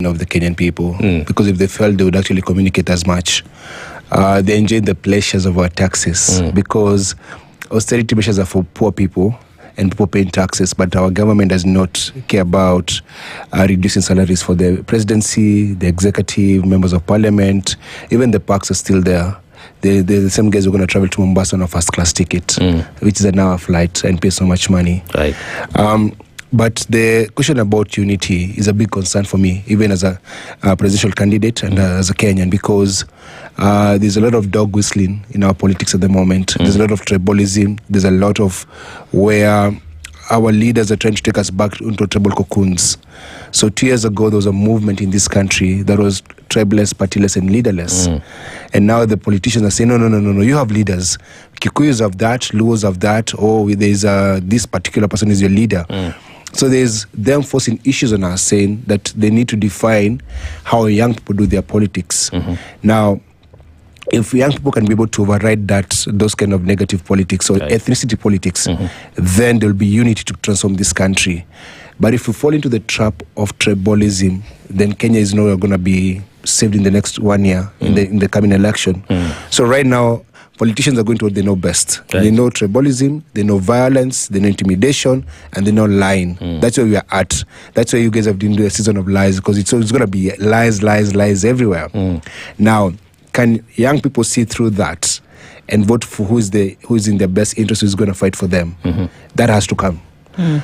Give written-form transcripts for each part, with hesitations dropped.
of the Kenyan people, because if they felt, they would actually communicate as much. They enjoyed the pleasures of our taxes, because austerity measures are for poor people and people paying taxes, but our government does not care about reducing salaries for the presidency, the executive, members of parliament. Even the parks are still there. They're the same guys who are going to travel to Mombasa on a first-class ticket, which is an hour flight, and pay so much money. Right. But the question about unity is a big concern for me, even as a presidential candidate and as a Kenyan, because there's a lot of dog whistling in our politics at the moment. There's a lot of tribalism. There's a lot of where our leaders are trying to take us back into tribal cocoons. So 2 years ago, there was a movement in this country that was tribeless, partyless, and leaderless. And now the politicians are saying, no, you have leaders. Kikuyus have that, Luos have that, there's this particular person is your leader. So there's them forcing issues on us, saying that they need to define how young people do their politics. Now, if young people can be able to override those kind of negative politics or ethnicity politics, then there will be unity to transform this country. But if we fall into the trap of tribalism, then Kenya is not going to be saved in the next 1 year in the coming election. So right now, politicians are going to what they know best. Right. They know tribalism, they know violence, they know intimidation, and they know lying. That's where we are at. That's why you guys have been doing a season of lies, because it's going to be lies everywhere. Now, can young people see through that and vote for who is in their best interest, who's going to fight for them? That has to come.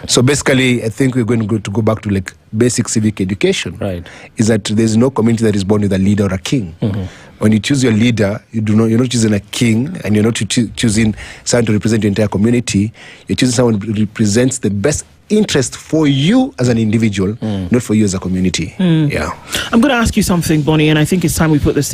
So basically, I think we're going to go back to like basic civic education. Right. Is that there's no community that is born with a leader or a king. When you choose your leader, you're not choosing a king, and you're not choosing someone to represent your entire community. You're choosing someone who represents the best interest for you as an individual, not for you as a community. Yeah. I'm going to ask you something, Bonnie, and I think it's time we put this thing